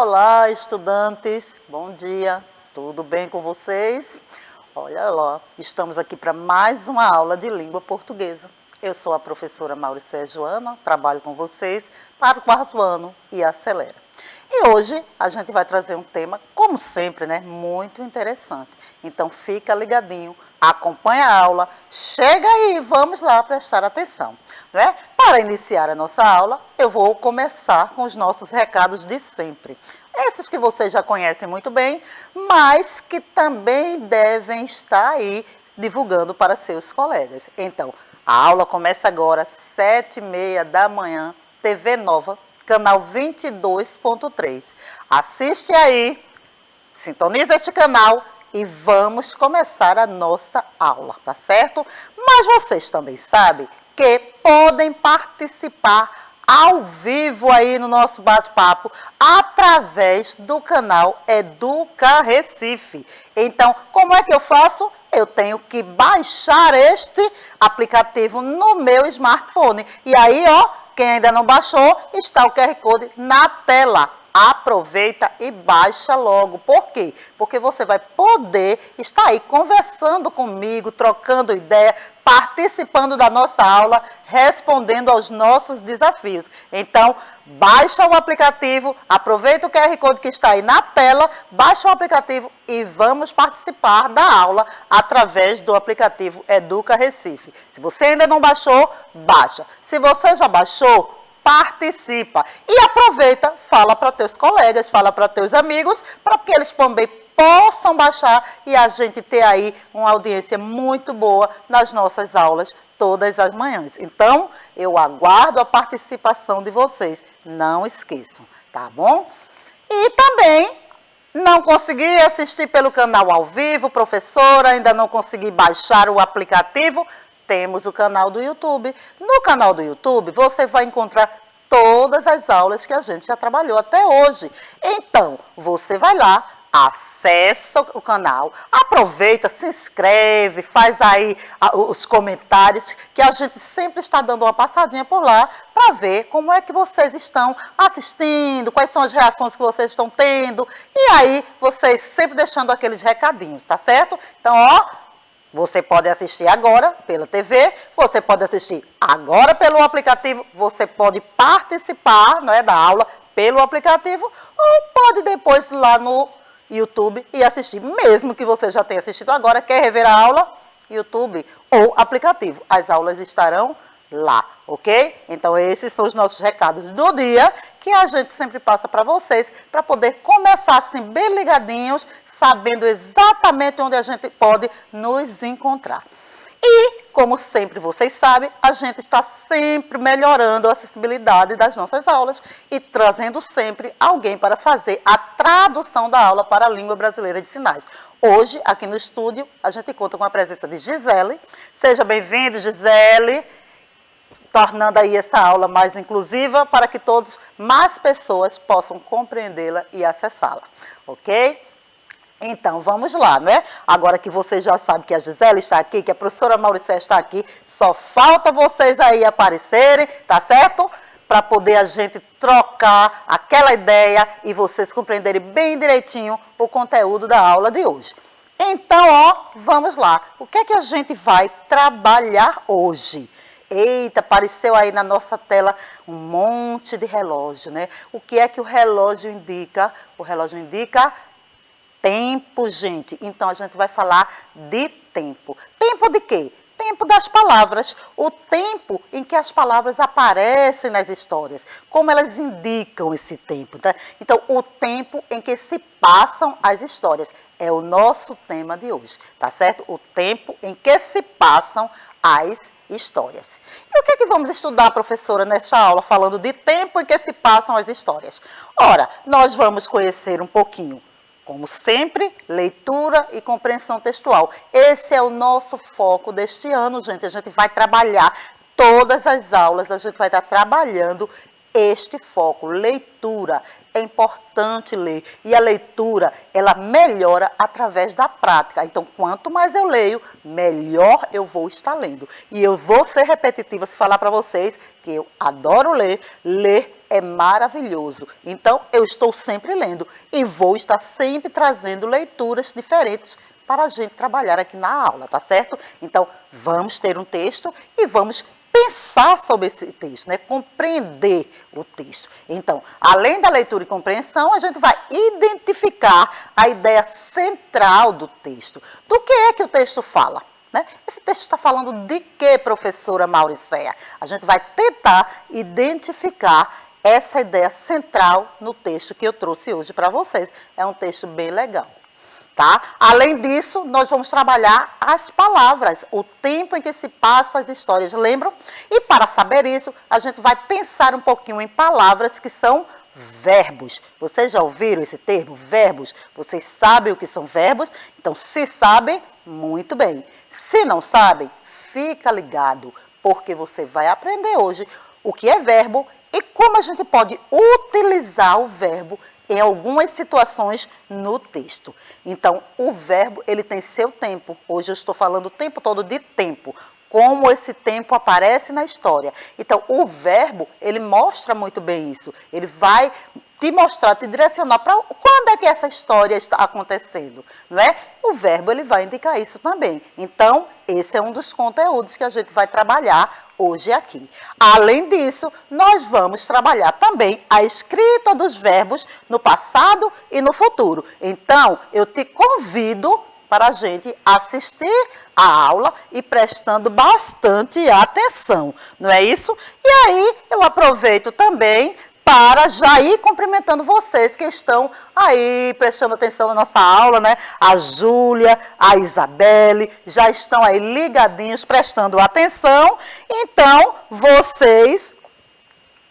Olá, estudantes, bom dia, tudo bem com vocês? Olha lá, estamos aqui para mais uma aula de língua portuguesa. Eu sou a professora Mauricéia Joana, trabalho com vocês para o 4º ano e acelera. E hoje a gente vai trazer um tema, como sempre, né, muito interessante. Então fica ligadinho, acompanha a aula, chega aí, vamos lá prestar atenção. Né? Para iniciar a nossa aula, eu vou começar com os nossos recados de sempre. Esses que vocês já conhecem muito bem, mas que também devem estar aí divulgando para seus colegas. Então, a aula começa agora, 7h30 da manhã, TV Nova, canal 22.3. Assiste aí, sintoniza este canal e vamos começar a nossa aula, tá certo? Mas vocês também sabem que podem participar ao vivo aí no nosso bate-papo através do canal Educa Recife. Então, como é que eu faço? Eu tenho que baixar este aplicativo no meu smartphone. E aí, ó, quem ainda não baixou, está o QR Code na tela. Aproveita e baixa logo. Por quê? Porque você vai poder estar aí conversando comigo, trocando ideia, participando da nossa aula, respondendo aos nossos desafios. Então, baixa o aplicativo, aproveita o QR Code que está aí na tela, baixa o aplicativo e vamos participar da aula através do aplicativo Educa Recife. Se você ainda não baixou, baixa. Se você já baixou, participa e aproveita, fala para teus colegas, fala para teus amigos, para que eles também possam baixar e a gente ter aí uma audiência muito boa nas nossas aulas todas as manhãs. Então, eu aguardo a participação de vocês, não esqueçam, tá bom? E também, não consegui assistir pelo canal ao vivo, professora, ainda não consegui baixar o aplicativo, temos o canal do YouTube. No canal do YouTube, você vai encontrar todas as aulas que a gente já trabalhou até hoje. Então, você vai lá, acessa o canal, aproveita, se inscreve, faz aí os comentários, que a gente sempre está dando uma passadinha por lá para ver como é que vocês estão assistindo, quais são as reações que vocês estão tendo. E aí, vocês sempre deixando aqueles recadinhos, tá certo? Então, ó, você pode assistir agora pela TV, você pode assistir agora pelo aplicativo, você pode participar, né, da aula pelo aplicativo, ou pode depois ir lá no YouTube e assistir, mesmo que você já tenha assistido agora, quer rever a aula, YouTube ou aplicativo. As aulas estarão lá, ok? Então esses são os nossos recados do dia, que a gente sempre passa para vocês, para poder começar assim bem ligadinhos, sabendo exatamente onde a gente pode nos encontrar. E, como sempre vocês sabem, a gente está sempre melhorando a acessibilidade das nossas aulas e trazendo sempre alguém para fazer a tradução da aula para a língua brasileira de sinais. Hoje, aqui no estúdio, a gente conta com a presença de Gisele. Seja bem-vinda, Gisele, tornando aí essa aula mais inclusiva para que mais pessoas possam compreendê-la e acessá-la, ok? Então, vamos lá, né? Agora que vocês já sabem que a Gisele está aqui, que a professora Mauricéia está aqui, só falta vocês aí aparecerem, tá certo? Para poder a gente trocar aquela ideia e vocês compreenderem bem direitinho o conteúdo da aula de hoje. Então, ó, vamos lá. O que é que a gente vai trabalhar hoje? Eita, apareceu aí na nossa tela um monte de relógio, né? O que é que o relógio indica? O relógio indica tempo, gente. Então, a gente vai falar de tempo. Tempo de quê? Tempo das palavras. O tempo em que as palavras aparecem nas histórias. Como elas indicam esse tempo, tá? Então, o tempo em que se passam as histórias. É o nosso tema de hoje, tá certo? O tempo em que se passam as histórias. E o que é que vamos estudar, professora, nesta aula, falando de tempo em que se passam as histórias? Ora, nós vamos conhecer um pouquinho, como sempre, leitura e compreensão textual. Esse é o nosso foco deste ano, gente. A gente vai trabalhar todas as aulas, a gente vai estar trabalhando este foco, leitura. É importante ler. E a leitura, ela melhora através da prática. Então, quanto mais eu leio, melhor eu vou estar lendo. E eu vou ser repetitiva se falar para vocês que eu adoro ler. Ler é maravilhoso. Então, eu estou sempre lendo. E vou estar sempre trazendo leituras diferentes para a gente trabalhar aqui na aula, tá certo? Então, vamos ter um texto e vamos pensar sobre esse texto, né? Compreender o texto. Então, além da leitura e compreensão, a gente vai identificar a ideia central do texto. Do que é que o texto fala? Né? Esse texto está falando de quê, professora Mauricéia? A gente vai tentar identificar essa ideia central no texto que eu trouxe hoje para vocês. É um texto bem legal. Tá? Além disso, nós vamos trabalhar as palavras, o tempo em que se passam as histórias, lembram? E para saber isso, a gente vai pensar um pouquinho em palavras que são verbos. Vocês já ouviram esse termo, verbos? Vocês sabem o que são verbos? Então, se sabem, muito bem. Se não sabem, fica ligado, porque você vai aprender hoje o que é verbo e como a gente pode utilizar o verbo em algumas situações no texto. Então, o verbo, ele tem seu tempo. Hoje eu estou falando o tempo todo de tempo. Como esse tempo aparece na história. Então, o verbo, ele mostra muito bem isso. Ele vai te mostrar, te direcionar para quando é que essa história está acontecendo, não é? O verbo, ele vai indicar isso também. Então, esse é um dos conteúdos que a gente vai trabalhar hoje aqui. Além disso, nós vamos trabalhar também a escrita dos verbos no passado e no futuro. Então, eu te convido para a gente assistir a aula e prestando bastante atenção, não é isso? E aí, eu aproveito também para já ir cumprimentando vocês que estão aí prestando atenção na nossa aula, né? A Júlia, a Isabelle, já estão aí ligadinhos, prestando atenção. Então, vocês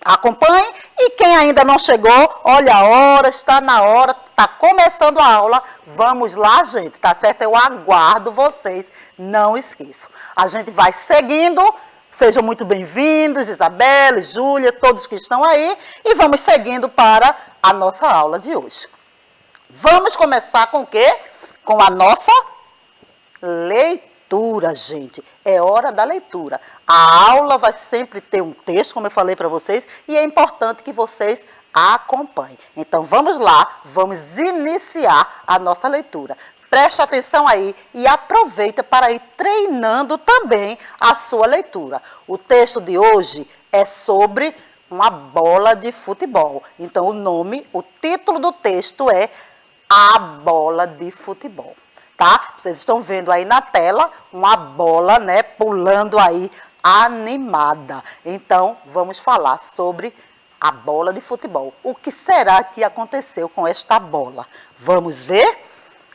acompanhem e quem ainda não chegou, olha a hora, está na hora, está começando a aula. Vamos lá, gente, tá certo? Eu aguardo vocês, não esqueçam. A gente vai seguindo. Sejam muito bem-vindos, Isabelle, Júlia, todos que estão aí. E vamos seguindo para a nossa aula de hoje. Vamos começar com o quê? Com a nossa leitura, gente. É hora da leitura. A aula vai sempre ter um texto, como eu falei para vocês, e é importante que vocês acompanhem. Então, vamos lá, vamos iniciar a nossa leitura. Preste atenção aí e aproveita para ir treinando também a sua leitura. O texto de hoje é sobre uma bola de futebol. Então, o título do texto é A Bola de Futebol. Tá? Vocês estão vendo aí na tela uma bola, né, pulando aí animada. Então, vamos falar sobre a bola de futebol. O que será que aconteceu com esta bola? Vamos ver?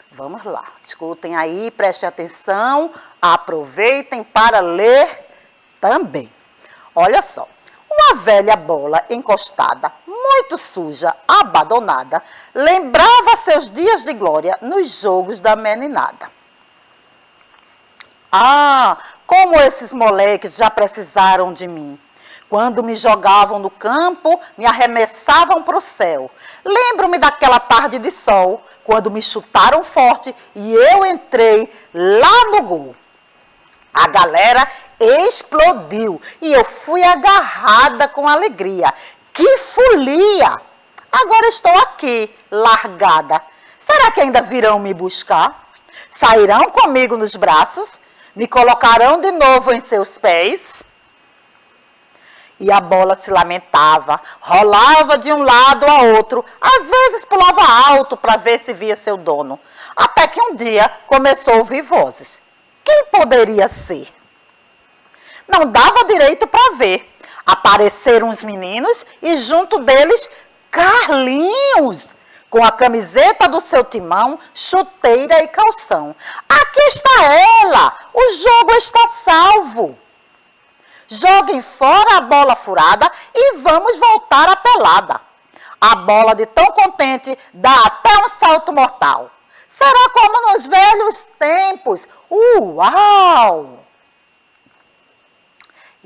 Vamos lá, escutem aí, prestem atenção, aproveitem para ler também. Olha só, uma velha bola encostada, muito suja, abandonada, lembrava seus dias de glória nos jogos da meninada. Ah, como esses moleques já precisaram de mim. Quando me jogavam no campo, me arremessavam para o céu. Lembro-me daquela tarde de sol, quando me chutaram forte e eu entrei lá no gol. A galera explodiu e eu fui agarrada com alegria. Que folia! Agora estou aqui, largada. Será que ainda virão me buscar? Sairão comigo nos braços? Me colocarão de novo em seus pés? E a bola se lamentava, rolava de um lado a outro, às vezes pulava alto para ver se via seu dono. Até que um dia começou a ouvir vozes. Quem poderia ser? Não dava direito para ver. Apareceram os meninos e junto deles Carlinhos, com a camiseta do seu timão, chuteira e calção. Aqui está ela, o jogo está salvo. Joguem fora a bola furada e vamos voltar à pelada. A bola de tão contente dá até um salto mortal. Será como nos velhos tempos. Uau!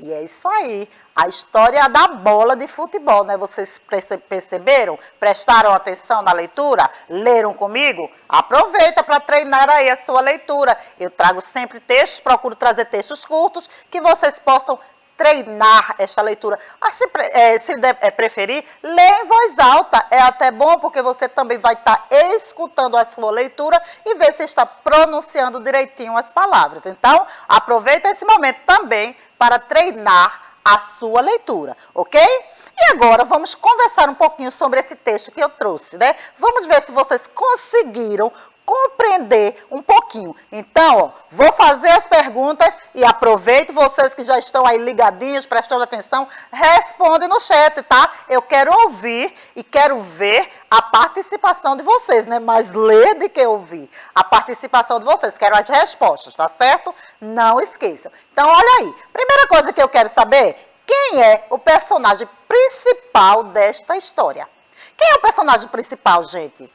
E é isso aí, a história da bola de futebol, né? Vocês perceberam? Prestaram atenção na leitura? Leram comigo? Aproveita para treinar aí a sua leitura. Eu trago sempre textos, procuro trazer textos curtos que vocês possam treinar esta leitura. Se preferir, lê em voz alta. É até bom porque você também vai estar escutando a sua leitura e ver se está pronunciando direitinho as palavras. Então, aproveita esse momento também para treinar a sua leitura, ok? E agora vamos conversar um pouquinho sobre esse texto que eu trouxe, né? Vamos ver se vocês conseguiram compreender um pouquinho. Então, ó, vou fazer as perguntas e aproveito vocês que já estão aí ligadinhos, prestando atenção, respondem no chat, tá? Eu quero ouvir e quero ver a participação de vocês, né? Mais ler do que ouvir. A participação de vocês, quero as respostas, tá certo? Não esqueçam. Então, olha aí. Primeira coisa que eu quero saber, quem é o personagem principal desta história? Quem é o personagem principal, gente?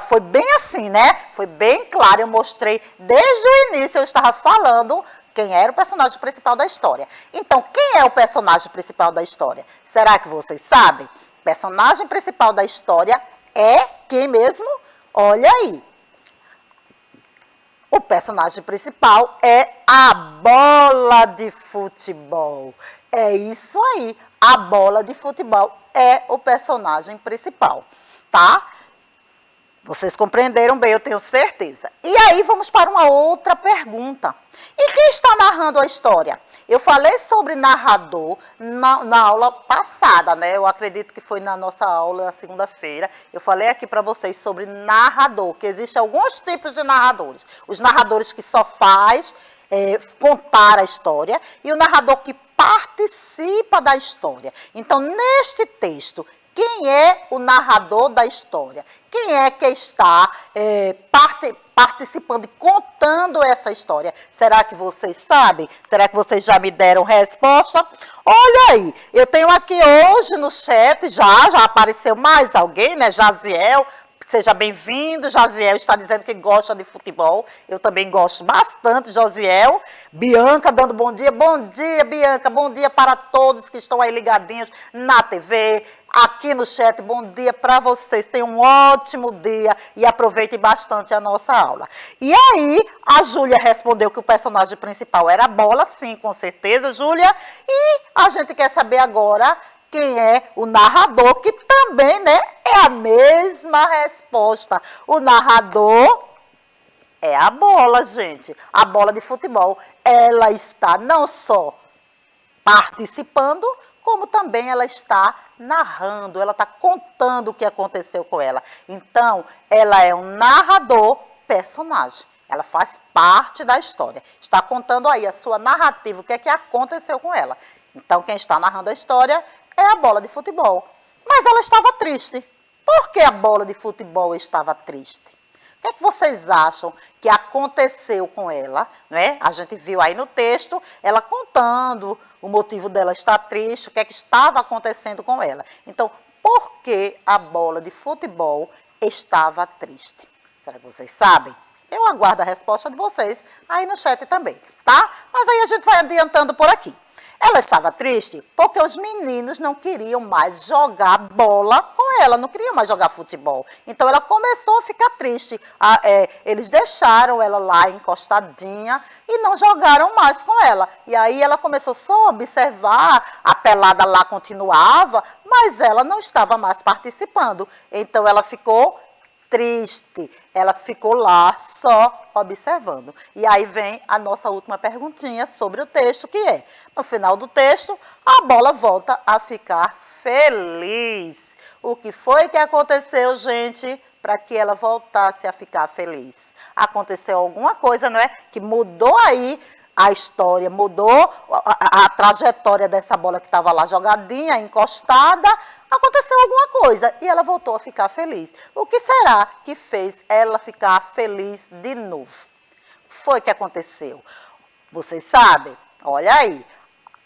Foi bem assim, né? Foi bem claro, eu mostrei desde o início, eu estava falando quem era o personagem principal da história. Então, quem é o personagem principal da história? Será que vocês sabem? O personagem principal da história é quem mesmo? Olha aí. O personagem principal é a bola de futebol. É isso aí, a bola de futebol é o personagem principal, tá? Vocês compreenderam bem, eu tenho certeza. E aí vamos para uma outra pergunta. E quem está narrando a história? Eu falei sobre narrador na aula passada, né? Eu acredito que foi na nossa aula na segunda-feira. Eu falei aqui para vocês sobre narrador, que existem alguns tipos de narradores. Os narradores que só faz contar a história e o narrador que participa da história. Então, neste texto, quem é o narrador da história? Quem é que está participando e contando essa história? Será que vocês sabem? Será que vocês já me deram resposta? Olha aí, eu tenho aqui hoje no chat, já apareceu mais alguém, né? Jaziel. Seja bem-vindo, Jaziel está dizendo que gosta de futebol. Eu também gosto bastante, Josiel. Bianca dando bom dia. Bom dia, Bianca. Bom dia para todos que estão aí ligadinhos na TV, aqui no chat. Bom dia para vocês. Tenham um ótimo dia e aproveitem bastante a nossa aula. E aí, a Júlia respondeu que o personagem principal era a bola. Sim, com certeza, Júlia. E a gente quer saber agora quem é o narrador, que também, né, é a mesma resposta. O narrador é a bola, gente. A bola de futebol, ela está não só participando, como também ela está narrando, ela está contando o que aconteceu com ela. Então, ela é um narrador personagem. Ela faz parte da história. Está contando aí a sua narrativa, o que é que aconteceu com ela. Então, quem está narrando a história é a bola de futebol. Mas ela estava triste. Por que a bola de futebol estava triste? O que é que vocês acham que aconteceu com ela? Né? A gente viu aí no texto, ela contando o motivo dela estar triste, o que é que estava acontecendo com ela. Então, por que a bola de futebol estava triste? Será que vocês sabem? Eu aguardo a resposta de vocês aí no chat também, tá? Mas aí a gente vai adiantando por aqui. Ela estava triste porque os meninos não queriam mais jogar bola com ela, não queriam mais jogar futebol. Então, ela começou a ficar triste. Eles deixaram ela lá encostadinha e não jogaram mais com ela. E aí, ela começou só a observar, a pelada lá continuava, mas ela não estava mais participando. Então, ela ficou triste, ela ficou lá só observando. E aí vem a nossa última perguntinha sobre o texto, que é, no final do texto, a bola volta a ficar feliz. O que foi que aconteceu, gente, para que ela voltasse a ficar feliz? Aconteceu alguma coisa, não é? Que mudou aí a história, mudou a trajetória dessa bola que estava lá jogadinha, encostada. Aconteceu alguma coisa e ela voltou a ficar feliz. O que será que fez ela ficar feliz de novo? O que foi que aconteceu? Vocês sabem? Olha aí.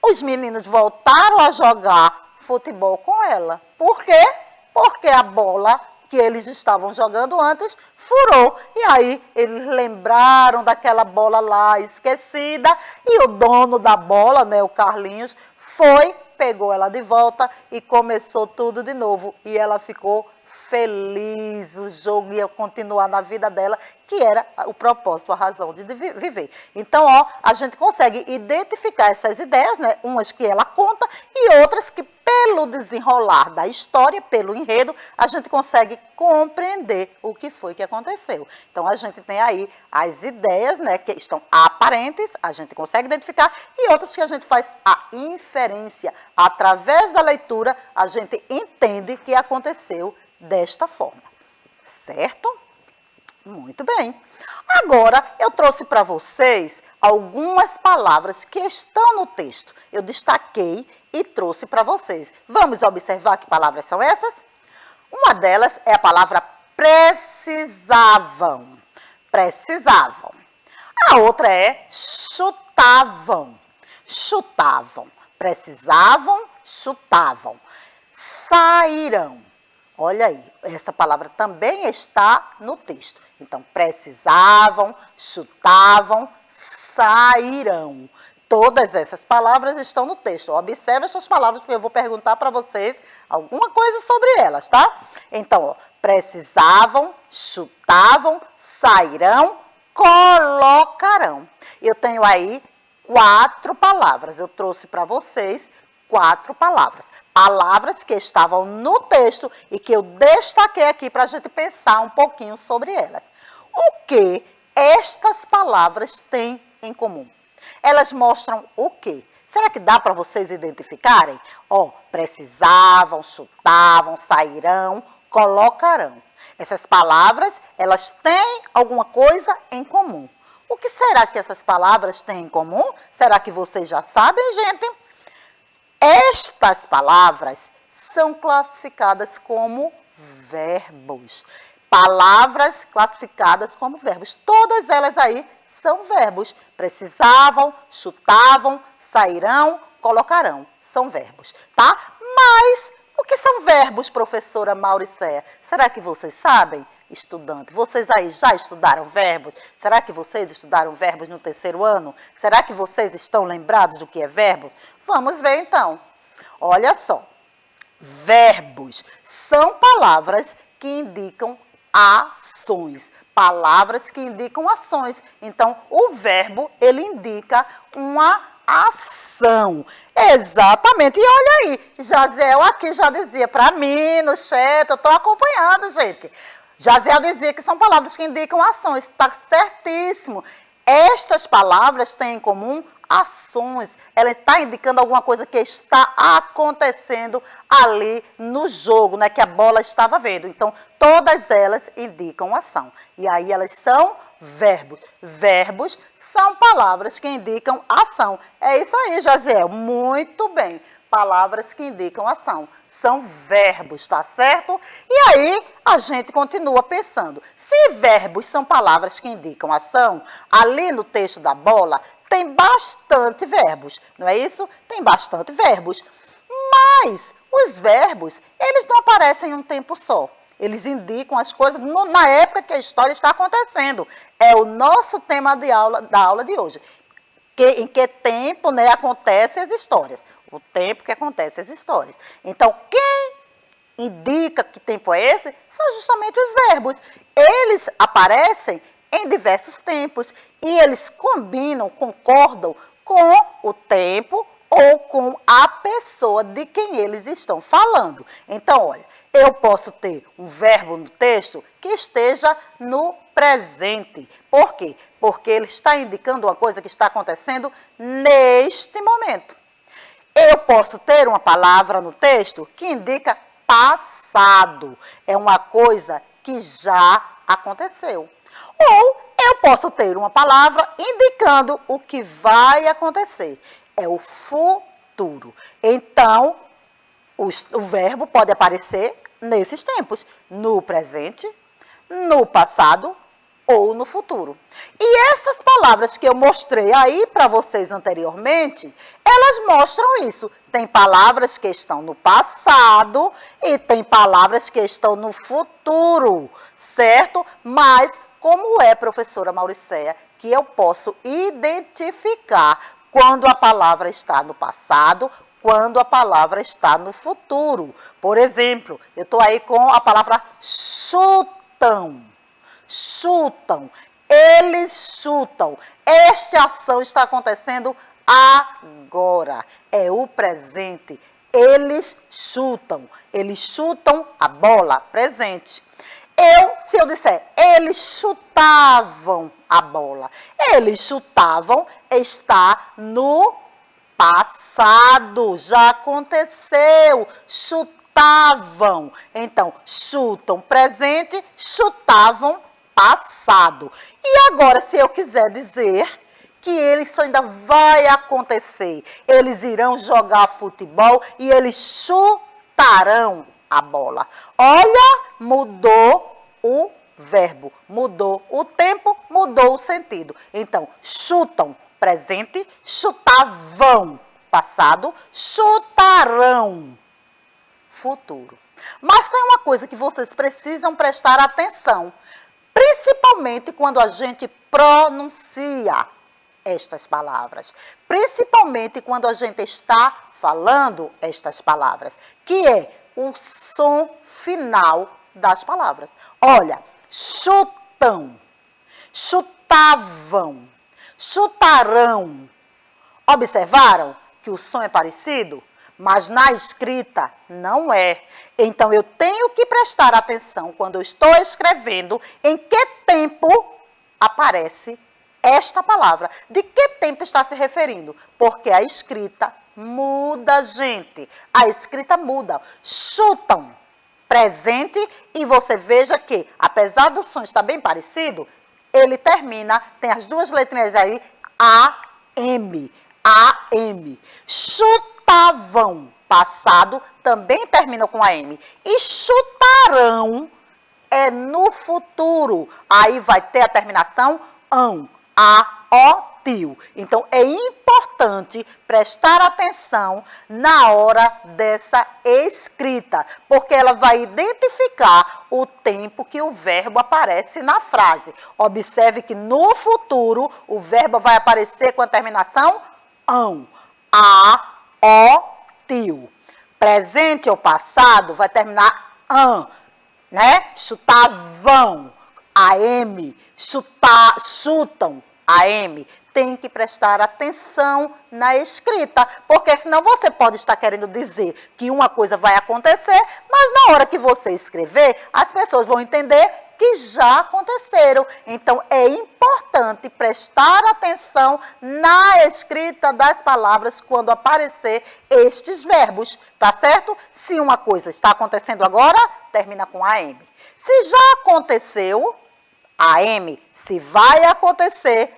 Os meninos voltaram a jogar futebol com ela. Por quê? Porque a bola que eles estavam jogando antes furou. E aí eles lembraram daquela bola lá esquecida e o dono da bola, né, o Carlinhos, foi, pegou ela de volta e começou tudo de novo. E ela ficou feliz, o jogo ia continuar na vida dela, que era o propósito, a razão de viver. Então, ó, a gente consegue identificar essas ideias, né? Umas que ela conta e outras que, pelo desenrolar da história, pelo enredo, a gente consegue compreender o que foi que aconteceu. Então, a gente tem aí as ideias, né, que estão aparentes, a gente consegue identificar, e outras que a gente faz a inferência. Através da leitura, a gente entende que aconteceu desta forma, certo? Muito bem. Agora, eu trouxe para vocês algumas palavras que estão no texto. Eu destaquei e trouxe para vocês. Vamos observar que palavras são essas? Uma delas é a palavra precisavam. Precisavam. A outra é chutavam. Chutavam. Precisavam, chutavam. Sairão. Olha aí, essa palavra também está no texto. Então, precisavam, chutavam, sairão. Todas essas palavras estão no texto. Observe essas palavras, porque eu vou perguntar para vocês alguma coisa sobre elas, tá? Então, ó, precisavam, chutavam, sairão, colocarão. Eu tenho aí 4 palavras. Eu trouxe para vocês 4 palavras. Palavras que estavam no texto e que eu destaquei aqui para a gente pensar um pouquinho sobre elas. O que estas palavras têm em comum? Elas mostram o quê? Será que dá para vocês identificarem? Ó, precisavam, chutavam, sairão, colocarão. Essas palavras, elas têm alguma coisa em comum. O que será que essas palavras têm em comum? Será que vocês já sabem, gente? Estas palavras são classificadas como verbos. Palavras classificadas como verbos. Todas elas aí são verbos. Precisavam, chutavam, sairão, colocarão. São verbos, tá? Mas o que são verbos, professora Mauricéia? Será que vocês sabem, estudante? Vocês aí já estudaram verbos? Será que vocês estudaram verbos no 3º ano? Será que vocês estão lembrados do que é verbo? Vamos ver então. Olha só. Verbos são palavras que indicam ações. Palavras que indicam ações. Então, o verbo, ele indica uma ação. Exatamente. E olha aí, Jaziel aqui já dizia para mim no chat, eu estou acompanhando, gente. Jaziel dizia que são palavras que indicam ações. Está certíssimo. Estas palavras têm em comum ações. Ela está indicando alguma coisa que está acontecendo ali no jogo, né? Que a bola estava vendo. Então, todas elas indicam ação. E aí elas são verbos. Verbos são palavras que indicam ação. É isso aí, Jaziel. Muito bem. Palavras que indicam ação. São verbos, tá certo? E aí, a gente continua pensando. Se verbos são palavras que indicam ação, ali no texto da bola, tem bastante verbos, não é isso? Tem bastante verbos. Mas os verbos, eles não aparecem em um tempo só. Eles indicam as coisas na época que a história está acontecendo. É o nosso tema da aula de hoje. Em que tempo, né, acontecem as histórias. O tempo que acontecem as histórias. Então, quem indica que tempo é esse são justamente os verbos. Eles aparecem em diversos tempos e eles combinam, concordam com o tempo ou com a pessoa de quem eles estão falando. Então, olha, eu posso ter um verbo no texto que esteja no presente. Por quê? Porque ele está indicando uma coisa que está acontecendo neste momento. Eu posso ter uma palavra no texto que indica passado. É uma coisa que já aconteceu. Ou eu posso ter uma palavra indicando o que vai acontecer. É o futuro. Então, o verbo pode aparecer nesses tempos. No presente, no passado ou no futuro. E essas palavras que eu mostrei aí para vocês anteriormente, elas mostram isso. Tem palavras que estão no passado e tem palavras que estão no futuro, certo? Mas como é, professora Mauricéia, que eu posso identificar quando a palavra está no passado, quando a palavra está no futuro? Por exemplo, eu estou aí com a palavra chutam. Chutam, eles chutam. Esta ação está acontecendo agora. É o presente. Eles chutam a bola, presente. Se eu disser, eles chutavam a bola. Eles chutavam está no passado, já aconteceu. Chutavam. Então, chutam presente, chutavam passado. E agora, se eu quiser dizer que isso ainda vai acontecer, eles irão jogar futebol e eles chutarão a bola. Olha, mudou o verbo, mudou o tempo, mudou o sentido. Então, chutam, presente, chutavam, passado, chutarão, futuro. Mas tem uma coisa que vocês precisam prestar atenção, principalmente quando a gente pronuncia estas palavras, principalmente quando a gente está falando estas palavras, que é o som final das palavras. Olha, chutam, chutavam, chutarão. Observaram que o som é parecido? Mas na escrita não é. Então, eu tenho que prestar atenção quando eu estou escrevendo em que tempo aparece esta palavra. De que tempo está se referindo? Porque a escrita muda, gente. A escrita muda. Chutam, presente, e você veja que, apesar do som estar bem parecido, ele termina, tem as duas letrinhas aí, AM. AM. Chutavam, passado, também termina com AM. E chutarão é no futuro. Aí vai ter a terminação ão, tio. Então, é importante prestar atenção na hora dessa escrita, porque ela vai identificar o tempo que o verbo aparece na frase. Observe que no futuro, o verbo vai aparecer com a terminação ão, tio. Presente ou passado vai terminar ão, né? Chutavam, AM, chutam, AM. Tem que prestar atenção na escrita, porque senão você pode estar querendo dizer que uma coisa vai acontecer, mas na hora que você escrever, as pessoas vão entender que já aconteceram. Então, é importante prestar atenção na escrita das palavras quando aparecer estes verbos, tá certo? Se uma coisa está acontecendo agora, termina com AM. Se já aconteceu, AM. Se vai acontecer,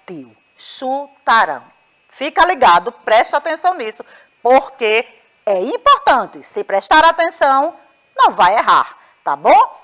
tio. Chutarão. Fica ligado, presta atenção nisso, porque é importante. Se prestar atenção, não vai errar, tá bom?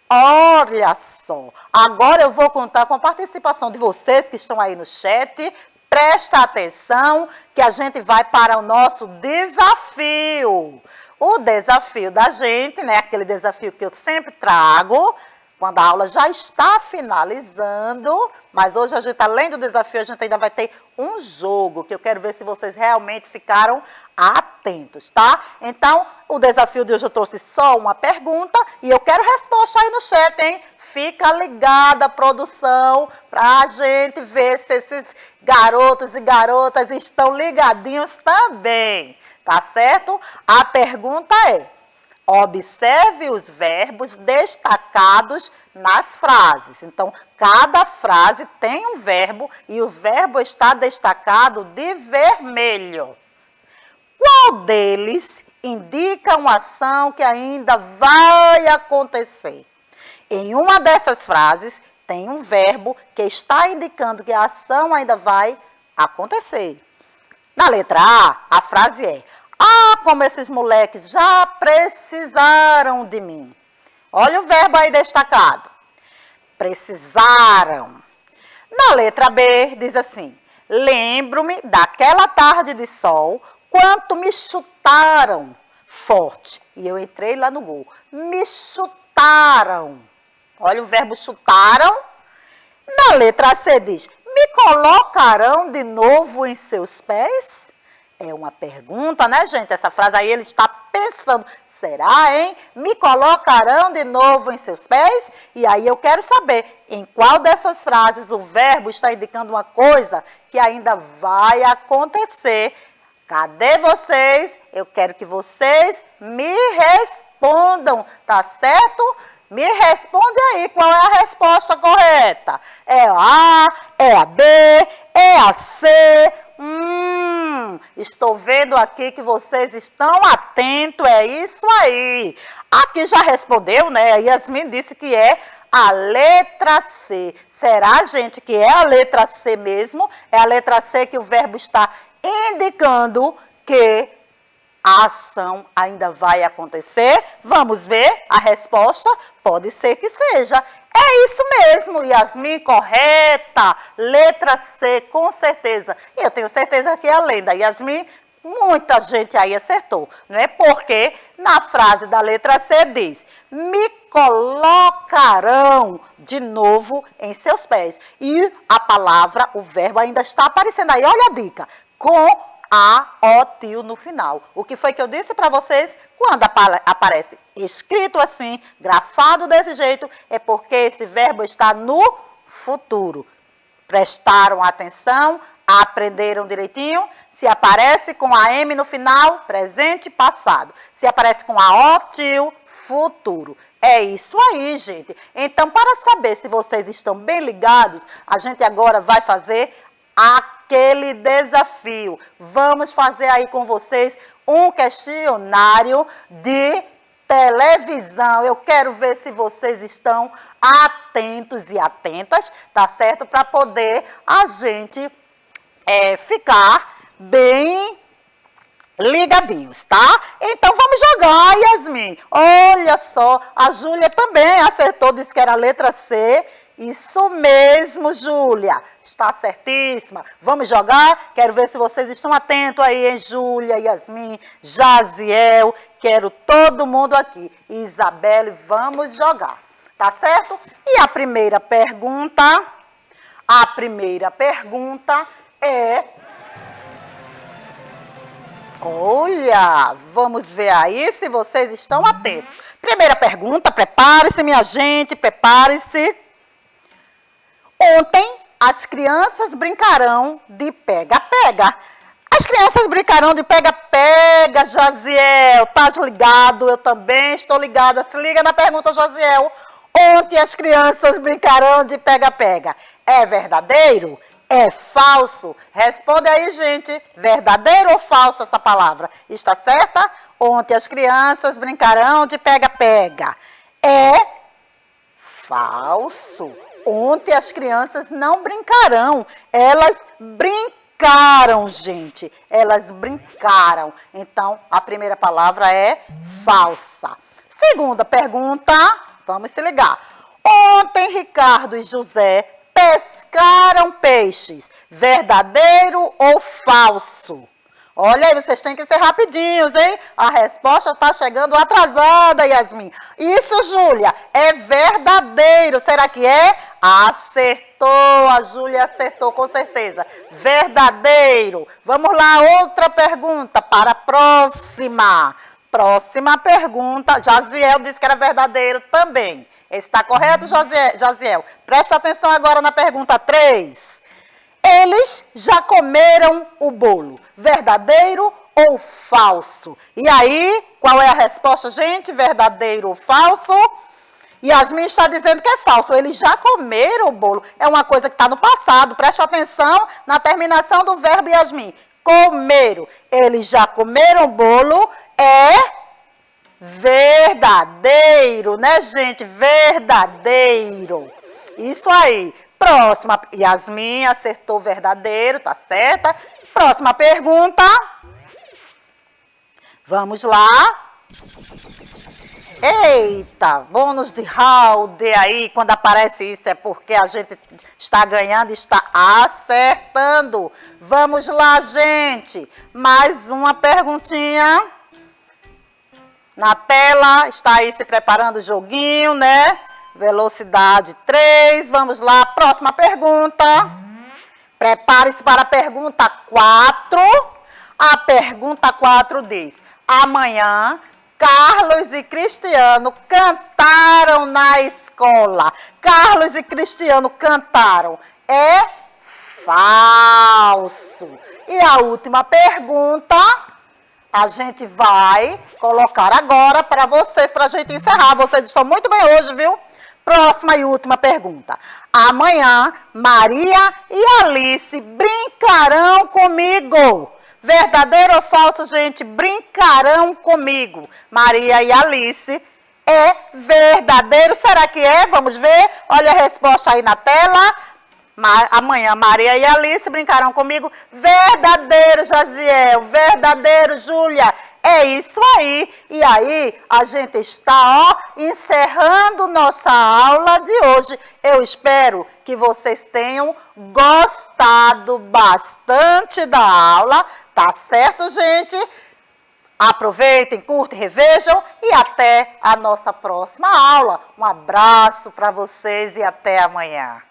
Olha só, agora eu vou contar com a participação de vocês que estão aí no chat. Presta atenção que a gente vai para o nosso desafio. O desafio da gente, né? Aquele desafio que eu sempre trago quando a aula já está finalizando, mas hoje a gente, além do desafio, a gente ainda vai ter um jogo, que eu quero ver se vocês realmente ficaram atentos, tá? Então, o desafio de hoje eu trouxe só uma pergunta e eu quero resposta aí no chat, hein? Fica ligada, produção, pra gente ver se esses garotos e garotas estão ligadinhos também, tá certo? A pergunta é: observe os verbos destacados nas frases. Então, cada frase tem um verbo e o verbo está destacado de vermelho. Qual deles indica uma ação que ainda vai acontecer? Em uma dessas frases, tem um verbo que está indicando que a ação ainda vai acontecer. Na letra A frase é: como esses moleques já precisaram de mim. Olha o verbo aí destacado. Precisaram. Na letra B, diz assim: lembro-me daquela tarde de sol, quanto me chutaram forte. E eu entrei lá no gol. Me chutaram. Olha o verbo chutaram. Na letra C diz: me colocarão de novo em seus pés? É uma pergunta, né, gente? Essa frase aí ele está pensando. Será, hein? Me colocarão de novo em seus pés? E aí eu quero saber em qual dessas frases o verbo está indicando uma coisa que ainda vai acontecer. Cadê vocês? Eu quero que vocês me respondam, tá certo? Me responde aí qual é a resposta correta. É a A, é a B, é a C. Estou vendo aqui que vocês estão atentos, é isso aí. Aqui já respondeu, né? A Yasmin disse que é a letra C. Será, gente, que é a letra C mesmo? É a letra C que o verbo está indicando que a ação ainda vai acontecer? Vamos ver a resposta? Pode ser que seja. É isso mesmo, Yasmin, correta. Letra C, com certeza. E eu tenho certeza que além da Yasmin, muita gente aí acertou, não é? Porque na frase da letra C diz: me colocarão de novo em seus pés. E a palavra, o verbo ainda está aparecendo aí. Olha a dica. Com o tio no final. O que foi que eu disse para vocês? Quando aparece escrito assim, grafado desse jeito, é porque esse verbo está no futuro. Prestaram atenção? Aprenderam direitinho? Se aparece com a M no final, presente, passado. Se aparece com a O, tio, futuro. É isso aí, gente. Então, para saber se vocês estão bem ligados, a gente agora vai fazer aquele desafio. Vamos fazer aí com vocês um questionário de televisão. Eu quero ver se vocês estão atentos e atentas, tá certo? Para poder a gente ficar bem ligadinhos, tá? Então vamos jogar, Yasmin. Olha só, a Júlia também acertou, disse que era a letra C. Isso mesmo, Júlia. Está certíssima. Vamos jogar? Quero ver se vocês estão atentos aí, hein, Júlia, Yasmin, Jaziel. Quero todo mundo aqui. Isabelle, vamos jogar. Tá certo? E a primeira pergunta é... Olha, vamos ver aí se vocês estão atentos. Primeira pergunta, prepare-se, minha gente, prepare-se. Ontem, as crianças brincarão de pega-pega. As crianças brincarão de pega-pega, Jaziel. Tá ligado? Eu também estou ligada. Se liga na pergunta, Jaziel. Ontem, as crianças brincarão de pega-pega. É verdadeiro? É falso? Responde aí, gente. Verdadeiro ou falso essa palavra? Está certa? Ontem, as crianças brincarão de pega-pega. É falso. Ontem as crianças não brincarão, elas brincaram, gente. Elas brincaram. Então, a primeira palavra é falsa. Segunda pergunta, vamos se ligar. Ontem Ricardo e José pescaram peixes. Verdadeiro ou falso? Olha aí, vocês têm que ser rapidinhos, hein? A resposta está chegando atrasada, Yasmin. Isso, Júlia, é verdadeiro. Será que é? Acertou, a Júlia acertou, com certeza. Verdadeiro. Vamos lá, outra pergunta para a próxima. Próxima pergunta. Jaziel disse que era verdadeiro também. Está correto, Jaziel? Presta atenção agora na pergunta 3. Eles já comeram o bolo. Verdadeiro ou falso? E aí, qual é a resposta, gente? Verdadeiro ou falso? Yasmin está dizendo que é falso. Eles já comeram o bolo. É uma coisa que está no passado. Presta atenção na terminação do verbo, Yasmin. Comeram. Eles já comeram o bolo. É verdadeiro, né, gente? Verdadeiro. Isso aí. Próxima, Yasmin acertou verdadeiro, tá certa? Próxima pergunta. Vamos lá. Eita, bônus de round aí, quando aparece isso é porque a gente está ganhando, está acertando. Vamos lá, gente. Mais uma perguntinha. Na tela, está aí se preparando o joguinho, né? Velocidade 3, vamos lá, próxima pergunta. Prepare-se para a pergunta 4. A pergunta 4 diz: amanhã, Carlos e Cristiano cantaram na escola. Carlos e Cristiano cantaram. É falso. E a última pergunta, a gente vai colocar agora para vocês, para a gente encerrar. Vocês estão muito bem hoje, viu? Próxima e última pergunta. Amanhã, Maria e Alice brincarão comigo. Verdadeiro ou falso, gente? Brincarão comigo. Maria e Alice é verdadeiro. Será que é? Vamos ver. Olha a resposta aí na tela. Amanhã, Maria e Alice brincarão comigo. Verdadeiro, Jaziel. Verdadeiro, Júlia. É isso aí. E aí, a gente está, encerrando nossa aula de hoje. Eu espero que vocês tenham gostado bastante da aula. Tá certo, gente? Aproveitem, curtem, revejam e até a nossa próxima aula. Um abraço para vocês e até amanhã.